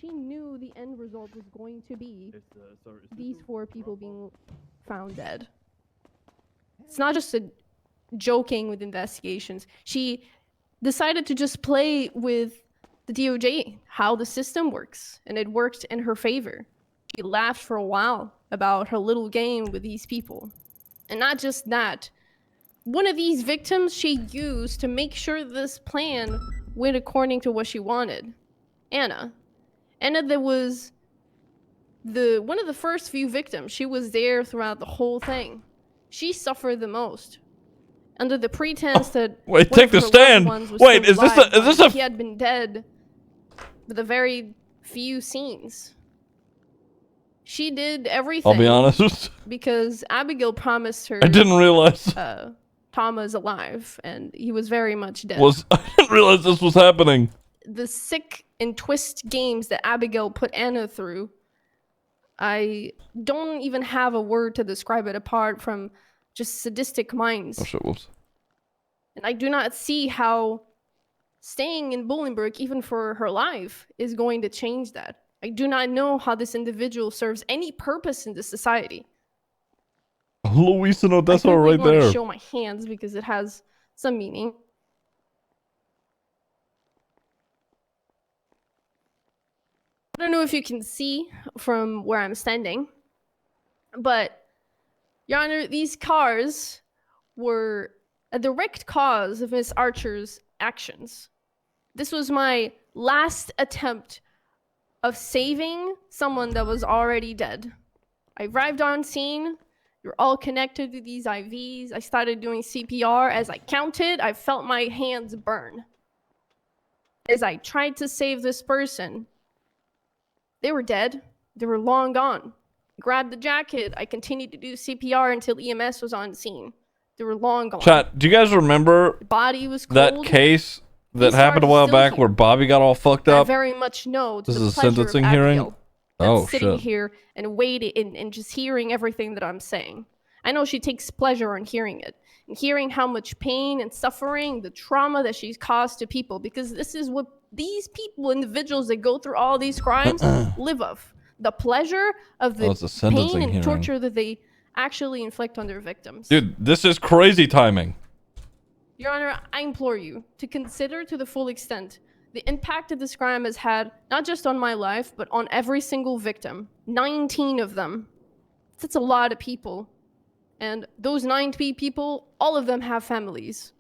she knew the end result was going to be these 4 people being found dead. It's not just a joking with investigations. She decided to just play with the DOJ, how the system works, and it worked in her favor. She laughed for a while about her little game with these people. And not just that, one of these victims she used to make sure this plan went according to what she wanted. Anna, that was one of the first few victims. She was there throughout the whole thing. She suffered the most. Under the pretense that wait, take the stand. Wait, is this a? He had been dead with a very few scenes. She did everything. I'll be honest. Because Abigail promised her. I didn't realize. Thomas alive, and he was very much dead. I didn't realize this was happening. The sick and twist games that Abigail put Anna through, I don't even have a word to describe it apart from just sadistic minds. Oh shit, whoops. And I do not see how staying in Bolingbroke, even for her life, is going to change that. I do not know how this individual serves any purpose in this society. Luisa Odessa right there. I show my hands because it has some meaning. I don't know if you can see from where I'm standing, but, Your Honor, these cars were a direct cause of Miss Archer's actions. This was my last attempt of saving someone that was already dead. I arrived on scene. You're all connected to these IVs. I started doing CPR. As I counted, I felt my hands burn. As I tried to save this person, they were dead. They were long gone. I grabbed the jacket. I continued to do CPR until EMS was on scene. They were long gone. Chat, do you guys remember the body was cold. That case that happened a while back where Bobby got all fucked up? I very much know. This is a sentencing hearing? Oh, sitting here and waiting and just hearing everything that I'm saying. I know she takes pleasure in hearing it. And hearing how much pain and suffering, the trauma that she's caused to people. Because this is what these people, individuals that go through all these crimes, live of. The pleasure of the pain and torture that they actually inflict on their victims. Dude, this is crazy timing. Your Honor, I implore you to consider to the full extent the impact that this crime has had, not just on my life, but on every single victim. 19 of them. That's a lot of people. And those 90 people, all of them have families.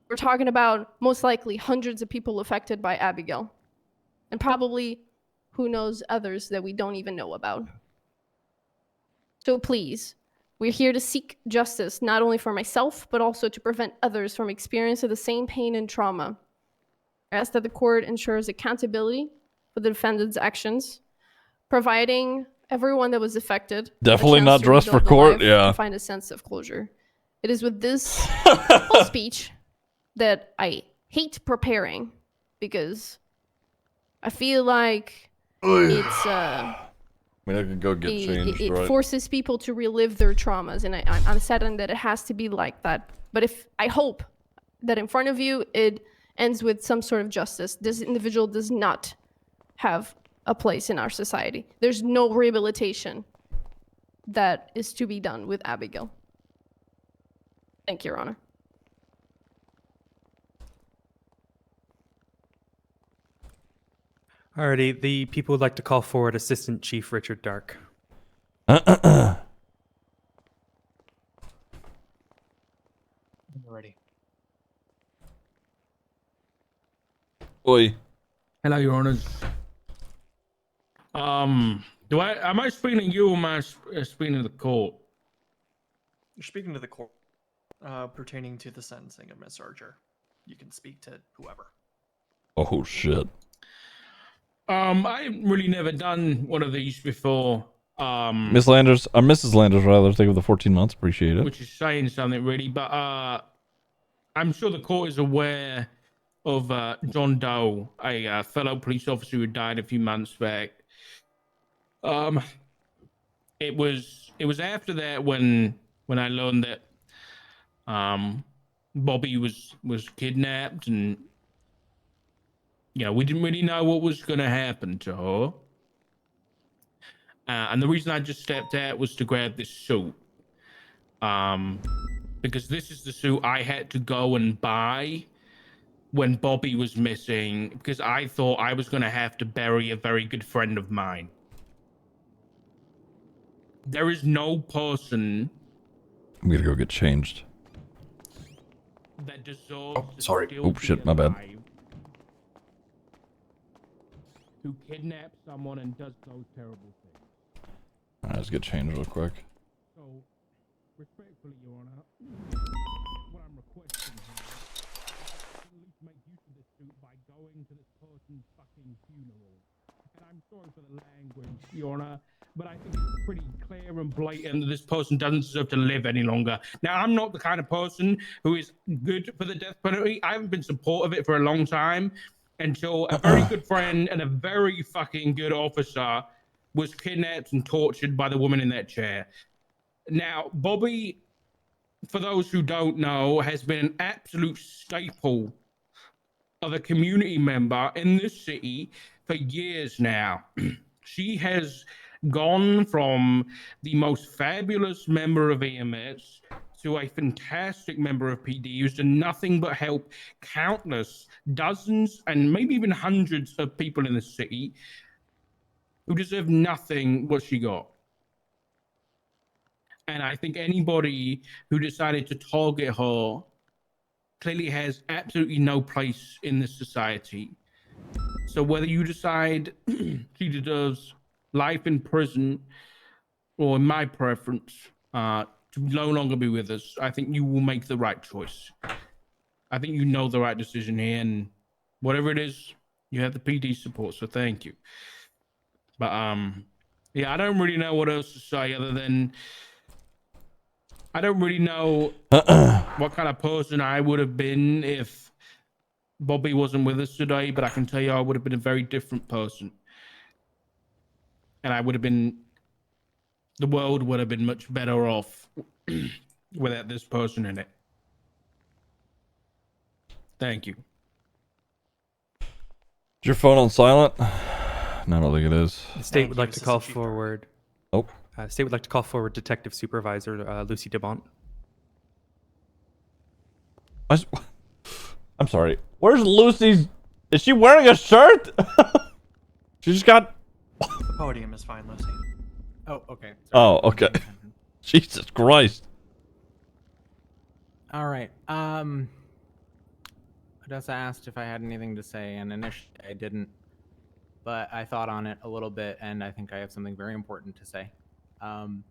We're talking about most likely hundreds of people affected by Abigail. And probably, who knows, others that we don't even know about. So please, we're here to seek justice, not only for myself, but also to prevent others from experiencing the same pain and trauma. I ask that the court ensures accountability for the defendant's actions, providing everyone that was affected definitely not dressed for court, yeah. Find a sense of closure. It is with this whole speech that I hate preparing because I feel like it's I mean, I could go get changed, it right? forces people to relive their traumas, and I'm saddened that it has to be like that. But I hope that in front of you it ends with some sort of justice. This individual does not have a place in our society. There's no rehabilitation that is to be done with Abigail. Thank you, Your Honor. Alrighty, the people would like to call forward Assistant Chief Richard Dark. Ready. Oi. Hello, Your Honors. Am I speaking to you or am I speaking to the court? You're speaking to the court pertaining to the sentencing of Miss Archer. You can speak to whoever. Oh, shit. I've really never done one of these before. Miss Landers, or Mrs. Landers, rather. Thank you for the 14 months. Appreciate it. Which is saying something, really. But I'm sure the court is aware of John Doe, a fellow police officer who died a few months back. It was after that when I learned that Bobby was kidnapped, and we didn't really know what was going to happen to her. And the reason I just stepped out was to grab this suit. Because this is the suit I had to go and buy when Bobby was missing, because I thought I was going to have to bury a very good friend of mine. There is no person I'm gonna go get changed. that deserves Oh, to sorry. still Oh, be shit, my bad. alive who kidnaps someone and does those terrible things. Alright, let's get changed real quick. So, respectfully, Your Honor, what I'm requesting here is to at least make use of this suit by going to this person's fucking funeral. And I'm sorry for the language, Your Honor, but I think it's pretty clear and blatant that this person doesn't deserve to live any longer. Now, I'm not the kind of person who is good for the death penalty. I haven't been supportive of it for a long time until a very good friend and a very fucking good officer was kidnapped and tortured by the woman in that chair. Now, Bobby, for those who don't know, has been an absolute staple of a community member in this city for years now. She has gone from the most fabulous member of EMS to a fantastic member of PD who's done nothing but help countless, dozens, and maybe even hundreds of people in the city who deserve nothing what she got. And I think anybody who decided to target her clearly has absolutely no place in this society. So whether you decide she deserves life in prison, or in my preference, to no longer be with us, I think you will make the right choice. I think you know the right decision here, and whatever it is, you have the PD support, so thank you. But yeah, I don't really know what else to say other than I don't really know what kind of person I would have been if Bobby wasn't with us today, but I can tell you I would have been a very different person. And I would have been, the world would have been much better off without this person in it. Thank you. Is your phone on silent? No, I don't think it is. The state Thank would you, like to call Assistant Chief. forward. Oh. State would like to call forward Detective Supervisor Lucy DeBont. I'm sorry. Where's Lucy's? Is she wearing a shirt? She just got. The podium is fine, Lucy. Oh, okay. Oh, okay. Jesus Christ. All right. Odessa asked if I had anything to say, and initially I didn't, but I thought on it a little bit, and I think I have something very important to say. The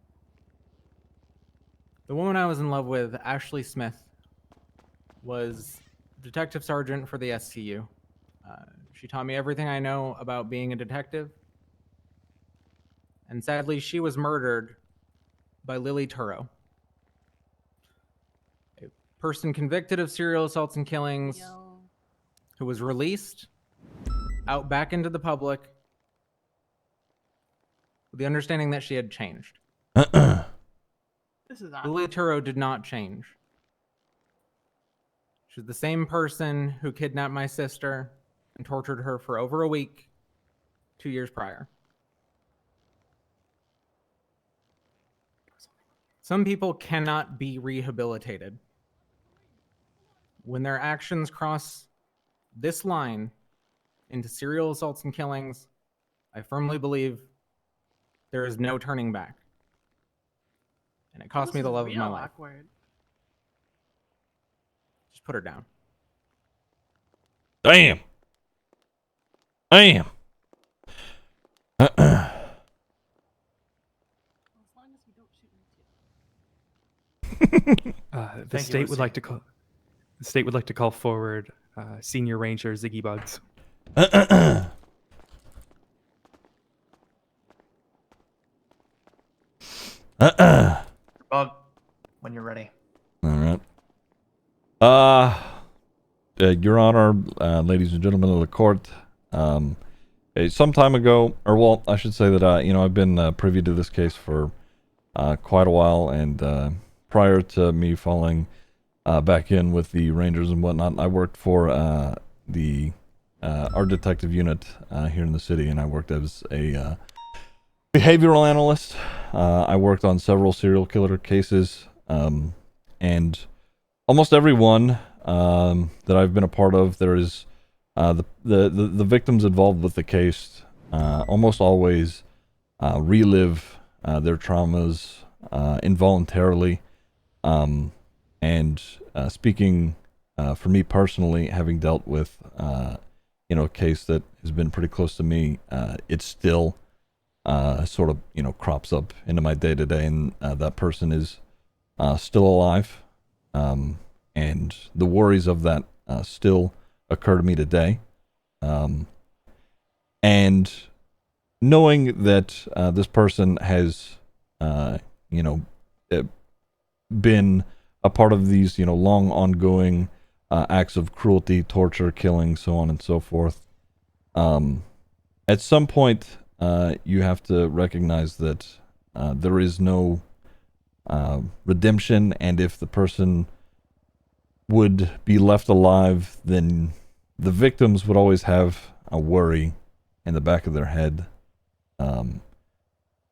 woman I was in love with, Ashley Smith, was detective sergeant for the STU. She taught me everything I know about being a detective. And sadly, she was murdered by Lily Turo, a person convicted of serial assaults and killings who was released out back into the public with the understanding that she had changed. This is Lily Turo did not change. She's the same person who kidnapped my sister and tortured her for over a week 2 years prior. Some people cannot be rehabilitated. When their actions cross this line into serial assaults and killings, I firmly believe there is no turning back. And it cost me the love of my life. Awkward. Just put her down. Damn. Damn. As long as we don't shoot me too. The Thank you, state would Lucy. like to call. The state would like to call forward Senior Ranger Ziggy Bugs. Bug, when you're ready. All right. Your Honor, ladies and gentlemen of the court, some time ago, or well, I should say that I've been privy to this case for quite a while, and prior to me falling back in with the Rangers and whatnot, I worked for the our detective unit here in the city, and I worked as a behavioral analyst. I worked on several serial killer cases, and almost every one that I've been a part of, there is the victims involved with the case almost always relive their traumas involuntarily. And speaking for me personally, having dealt with a case that has been pretty close to me, it still sort of crops up into my day to day, and that person is still alive, and the worries of that still occur to me today, and knowing that this person has been a part of these long ongoing acts of cruelty, torture, killing, so on and so forth, at some point you have to recognize that there is no redemption, and if the person would be left alive, then the victims would always have a worry in the back of their head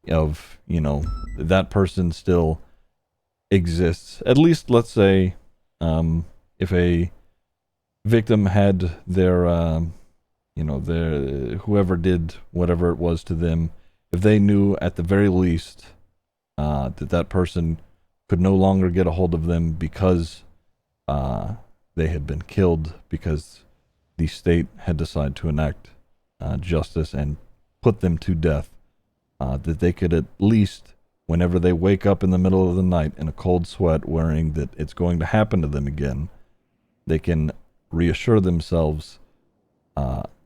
of that person still exists. At least, let's say, if a victim had their whoever did whatever it was to them, if they knew at the very least that person could no longer get a hold of them because they had been killed, because the state had decided to enact justice and put them to death, that they could at least, whenever they wake up in the middle of the night in a cold sweat, worrying that it's going to happen to them again, they can reassure themselves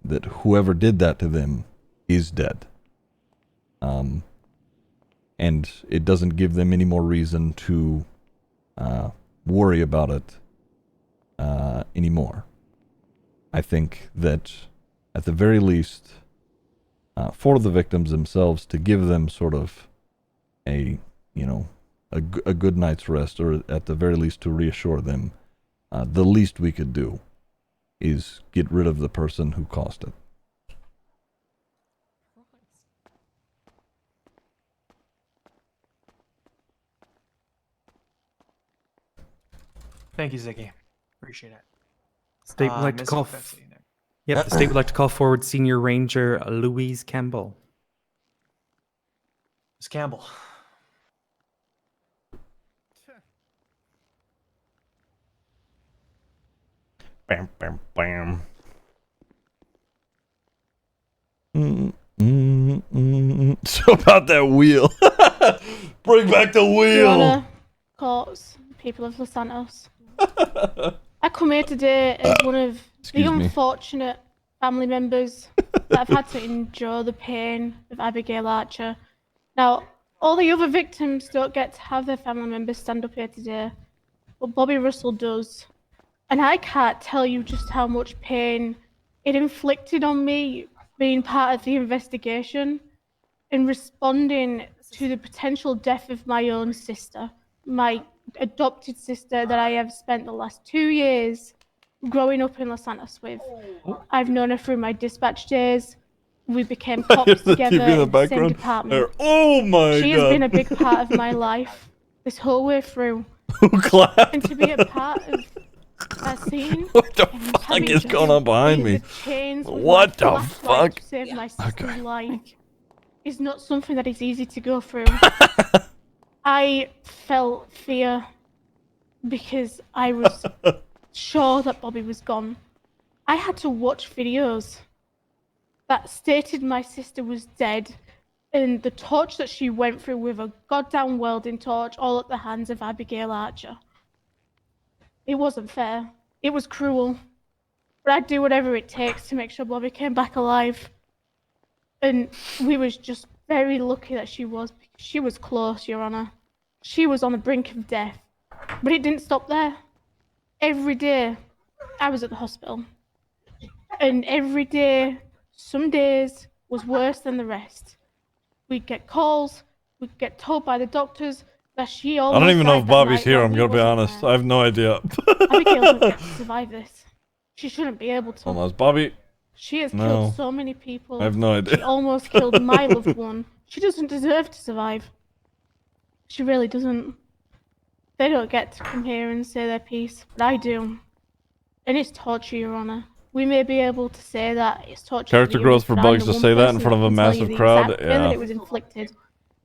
that whoever did that to them is dead. And it doesn't give them any more reason to worry about it anymore. I think that at the very least, for the victims themselves, to give them sort of a good night's rest, or at the very least to reassure them, the least we could do is get rid of the person who caused it. Thank you, Ziggy. Appreciate it. State would like to Ms. call. Fetzi next. Yep, the state would like to call forward Senior Ranger Louise Campbell. Ms. Campbell. Bam, bam, bam. So about that wheel. Bring back the Your wheel. Honor, courts, people of Los Santos. I come here today as one of Excuse the me. unfortunate family members that have had to endure the pain of Abigail Archer. Now, all the other victims don't get to have their family members stand up here today, but Bobby Russell does. And I can't tell you just how much pain it inflicted on me being part of the investigation and responding to the potential death of my own sister, my adopted sister that I have spent the last 2 years growing up in Los Santos with. I've known her through my dispatch days. We became cops Here's the together TV in the in the same background. department. There. Oh my She god. has been a big part of my life this whole way through. Who clapped? And to be a part of that scene. What the and fuck having is to going on behind be me? the chains with What my the flashlight fuck? to save my sister's Okay. life is not something that is easy to go through. I felt fear because I was sure that Bobby was gone. I had to watch videos that stated my sister was dead, and the torch that she went through with a goddamn welding torch all at the hands of Abigail Archer. It wasn't fair. It was cruel. But I'd do whatever it takes to make sure Bobby came back alive. And we was just very lucky that she was close, Your Honor. She was on the brink of death. But it didn't stop there. Every day, I was at the hospital. And every day, some days, was worse than the rest. We'd get calls, we'd get told by the doctors that she almost I don't even know died if that Bobby's night here, while I'm we gonna be wasn't honest. there. I have no idea. Abigail doesn't get to survive this. She shouldn't be able to. Hold on, is Bobby? She has No. killed so many people. I have no idea. She almost killed my loved one. She doesn't deserve to survive. She really doesn't. They don't get to come here and say their piece, but I do. And it's torture, Your Honor. We may be able to say that it's torture. Character the growth jurist, for but I'm bugs the to one say that in person front of a can tell you massive the crowd. exact way that Yeah. it was inflicted.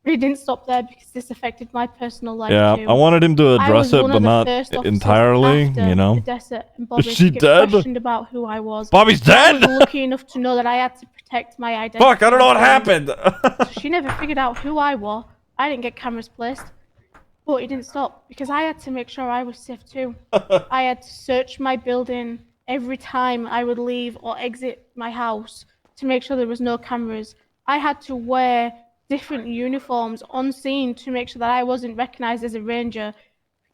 But it didn't stop there because this affected my personal life Yeah, too. I wanted him to I address was it, one but of the not first officers entirely, after you know. the desert and Bobby Is she to get dead? questioned about who I was. Bobby's I was dead? lucky enough to know that I had to protect my identity. Fuck, I don't know what and happened. so she never figured out who I was. I didn't get cameras placed. But it didn't stop because I had to make sure I was safe too. I had to search my building every time I would leave or exit my house to make sure there was no cameras. I had to wear different uniforms on scene to make sure that I wasn't recognized as a ranger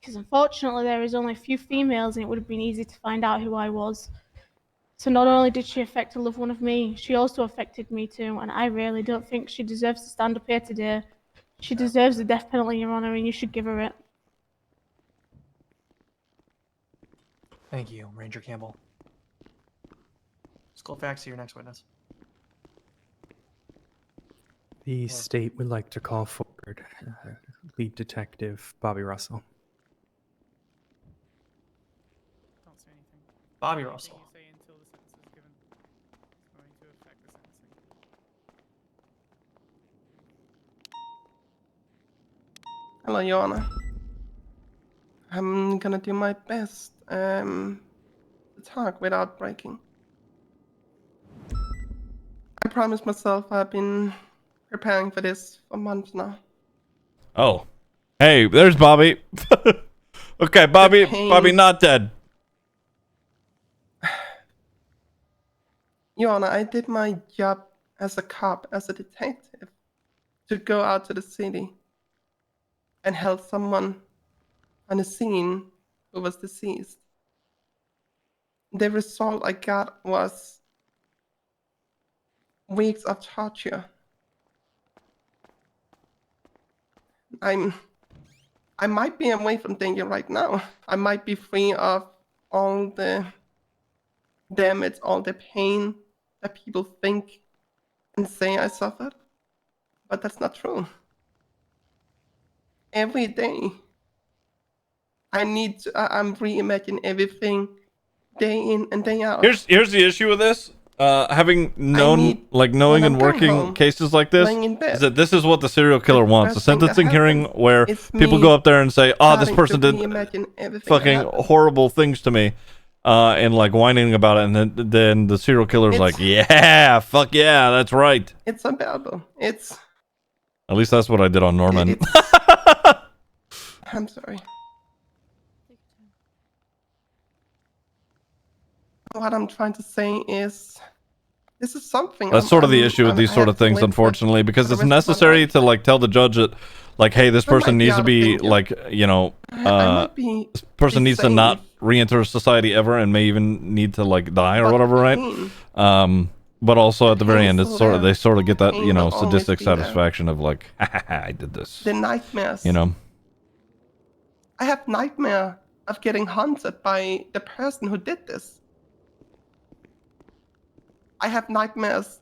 because unfortunately there is only a few females and it would have been easy to find out who I was. So not only did she affect a loved one of me, she also affected me too, and I really don't think she deserves to stand up here today. She deserves the death penalty, Your Honor, and you should give her it. Thank you, Ranger Campbell. Skullfax, your next witness. The state would like to call forward lead detective Bobby Russell. Don't say anything. Bobby Anything Russell. you say until the sentence is given is going to affect the sentencing. Hello, Your Honor. I'm gonna do my best to talk without breaking. I promised myself I've been preparing for this for months now. Oh. Hey, there's Bobby. Okay, Bobby. Bobby not dead. Your Honor, I did my job as a cop, as a detective, to go out to the city and help someone on a scene who was deceased. The result I got was weeks of torture. I might be away from danger right now. I might be free of all the damage, all the pain that people think and say I suffered. But that's not true. Every day, I'm reimagining everything day in and day out. Here's the issue with this. Having known, need- knowing when I'm and going working home, cases like this, laying in bed, is that this is what the serial killer the wants. A first thing that sentencing hearing happens where is people me go up there and say, "Oh, this starting person to did reimagine everything that fucking happened. horrible things to me," and like whining about it, and then the serial killer's like, "Yeah, fuck yeah, that's right." It's unbearable. It's At least that's what I did on Norman. it's- I'm sorry. What I'm trying to say is, this is something. That's sort of the issue with these I sort have of to things, live with unfortunately, because for it's the rest of my necessary life. to like tell the judge that, like, hey, this I might person be needs to out of be danger. like, you know, I might be this person needs to safe, not re-enter society ever, and may even need to like die or but whatever, right? pain, But also at the very pain end, is it's still sort of there. they sort of get that, Pain you know, will always sadistic be there. satisfaction of like, ha ha ha, I did this, the nightmares. you know. I have nightmare of getting haunted by the person who did this. I have nightmares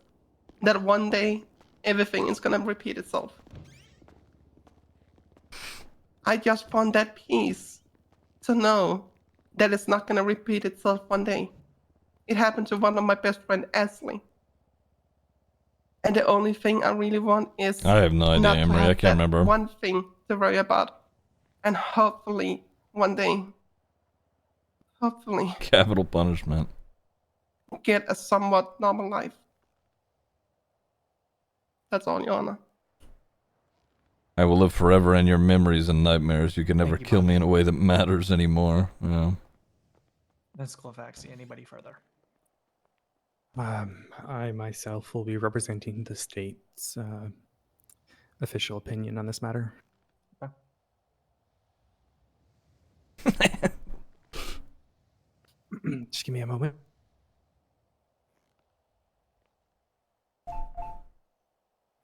that one day everything is gonna repeat itself. I just want that peace to know that it's not gonna repeat itself one day. It happened to one of my best friend, Ashley. And the only thing I really want is I have no idea, not to Emery. I have can't that remember. one thing to worry about. And hopefully one day, hopefully Capital punishment. get a somewhat normal life. That's all, Your Honor. I will live forever in your memories and nightmares. You can never Thank you, kill me Bobby. in a way that matters anymore. You know. That's Skullfax. Anybody further? I myself will be representing the state's official opinion on this matter. Just give me a moment.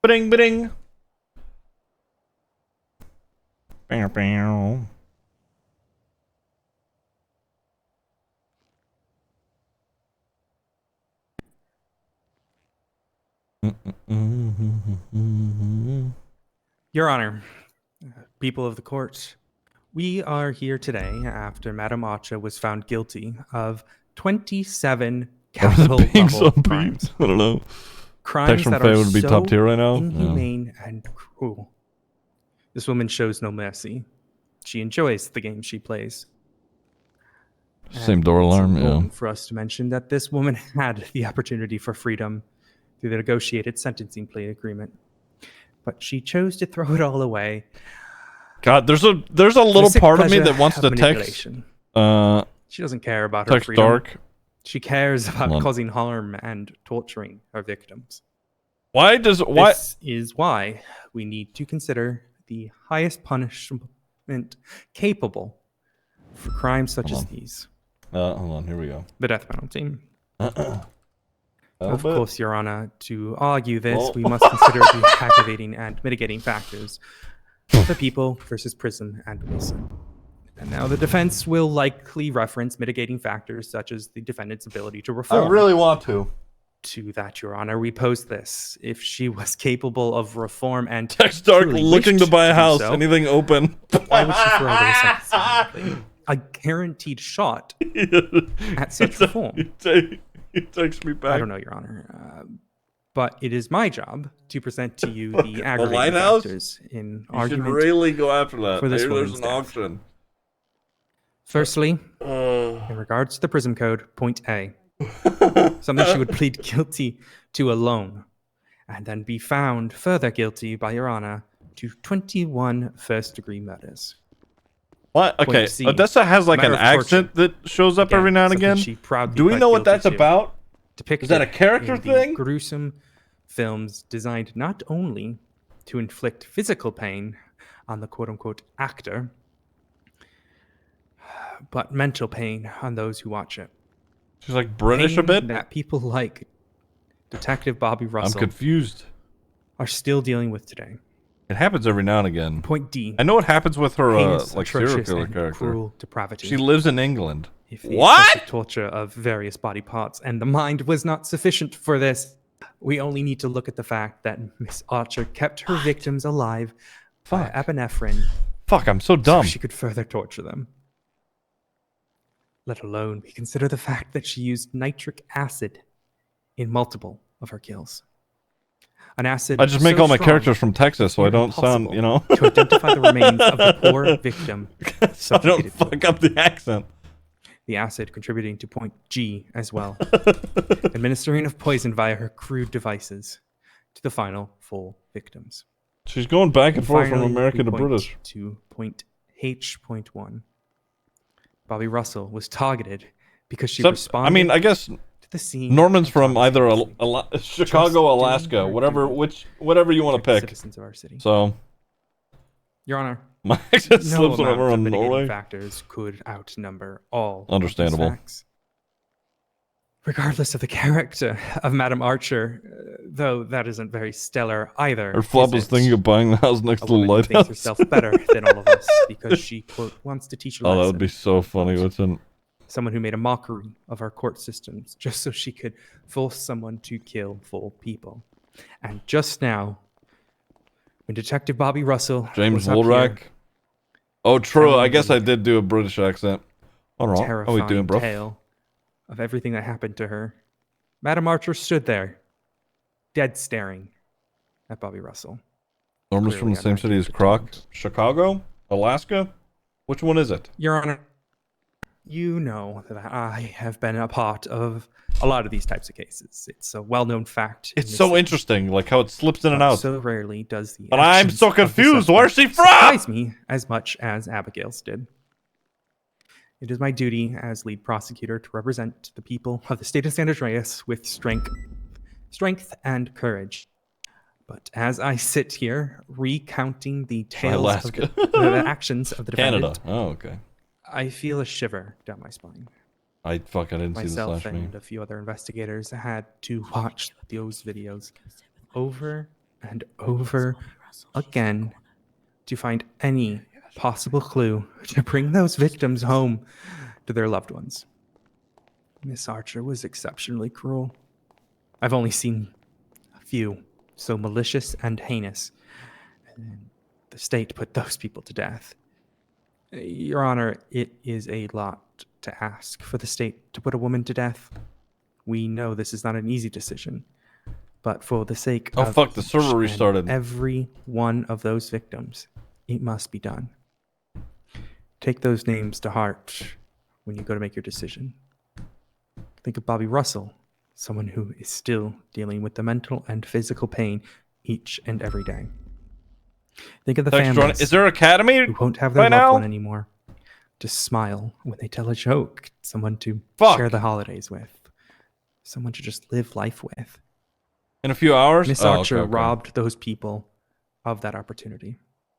Bing, bing. Bow, bow. Your Honor, people of the court, we are here today after Madame Archer was found guilty of 27 capital being level so crimes. I don't know. Crimes Text from that Faye are would be so top tier right now. Yeah. inhumane and cruel. This woman shows no mercy. She enjoys the game she plays. Same And door it's alarm. Yeah. important for us to mention that this woman had the opportunity for freedom through the negotiated sentencing plea agreement, but she chose to throw it all away. God, there's a little sick part of me pleasure that wants of to text. manipulation. She doesn't care about her Text freedom. dark. She cares Hold on. about causing harm and torturing her victims. Why? This is why we need to consider the highest punishment capable for crimes such Hold as on. these. Hold on. Here we go. The death penalty. Of Albert. course, Your Honor, to argue this, Well- we must consider the aggravating and mitigating factors of the people versus Prism and Wilson. And now the defense will likely reference mitigating factors such as the defendant's ability to I reform. really want to. To that, Your Honor, we pose this. If she was capable of reform and Text dark. truly Looking to wished buy a do house. so, Anything open. why would she throw away sentencing? A guaranteed shot at such reform. He takes me back. I don't know, Your Honor. But it is my job to present to you the aggravating lighthouse? factors in You should argument. really go after that. for this Maybe there's woman's an death. auction. Firstly, in regards to the Prism Code, point A, something she would plead guilty to alone, and then be found further guilty by Your Honor to 21 first-degree murders. What? Okay, Point C, Odessa has like an matter of torture. accent that shows up Again, every now and something again. she proudly Do we pled know what guilty that's to. about? Depicted Is that a character in the thing? gruesome films designed not only to inflict physical pain on the quote-unquote actor, but mental pain on those who watch it. She's like British a Pain bit. that people like Detective Bobby I'm Russell confused. are still dealing with today. It happens every now and again. Point D. I know what happens with her heinous, like serial atrocious, killer and character. cruel depravity. She lives in England. If the What? excessive torture of various body parts and the mind was not sufficient for this, we only need to look at the fact that Miss Archer kept her victims alive by Fuck. epinephrine Fuck, I'm so so dumb. she could further torture them. Let alone we consider the fact that she used nitric acid in multiple of her kills. An acid I just make so all my strong characters from Texas, so I it's don't sound, impossible to identify the remains of the poor victim. so I don't suffocated to fuck up the accent. the acid contributing to point G as well, administering of poison via her crude devices to the final 4 victims. She's going back and forth from Finally, American we to point British. To point H.1. Bobby Russell was targeted because she responded I mean, I guess to the scene. Norman's of from either Thomas Chicago, doing Alaska, her whatever, duty. whatever you want to protect pick. the citizens of our city. So Your Honor, my accent no slips when amount I'm of in mitigating Norway. factors could outnumber all of these Understandable. facts. Regardless of the character of Madame Archer, though that isn't very stellar either. Her flop is was it? thinking of buying the house next A to the woman who thinks lighthouse. herself better than all of us because she, quote, wants to teach a Oh, lesson. that would be so funny. What's in? Someone who made a mockery of our court systems just so she could force someone to kill full people. And just now, when Detective Bobby Russell James was up Woolrack. here, Oh, true. I telling guess the I did do a British accent. All right. How terrifying we doing, bro? tale of everything that happened to her, Madame Archer stood there, dead staring at Bobby Russell. Norman's from the Clearly same city as unactive Croc. attempt. Chicago? Alaska? Which one is it? Your Honor, you know that I have been a part of a lot of these types of cases. It's a well-known fact. in It's this so city. interesting, like how it slips in and But out. So rarely does the But I'm actions so of the confused. Where's she suspect from? surprise me as much as Abigail's did. It is my duty as lead prosecutor to represent the people of the state of San Andreas with strength and courage. But as I sit here recounting the tales of Alaska. the actions of the Canada. defendant, Oh, okay. I feel a shiver down my spine. I didn't see this Myself last meeting. and a few other investigators had to watch those videos over and over again to find any possible clue to bring those victims home to their loved ones. Miss Archer was exceptionally cruel. I've only seen few, so malicious and heinous. And the state put those people to death. Your Honor, it is a lot to ask for the state to put a woman to death. We know this is not an easy decision, but for the sake Oh, of fuck, the each server and restarted. every one of those victims, it must be done. Take those names to heart when you go to make your decision. Think of Bobby Russell, someone who is still dealing with the mental and physical pain each and every day. Think of the Thanks, Jordan. families Is there an academy who won't have by their loved now? one anymore. To smile when they tell a joke, someone to Fuck. share the holidays with, someone to just live life with. In a few hours? Miss Oh, Archer okay. robbed those people of that opportunity.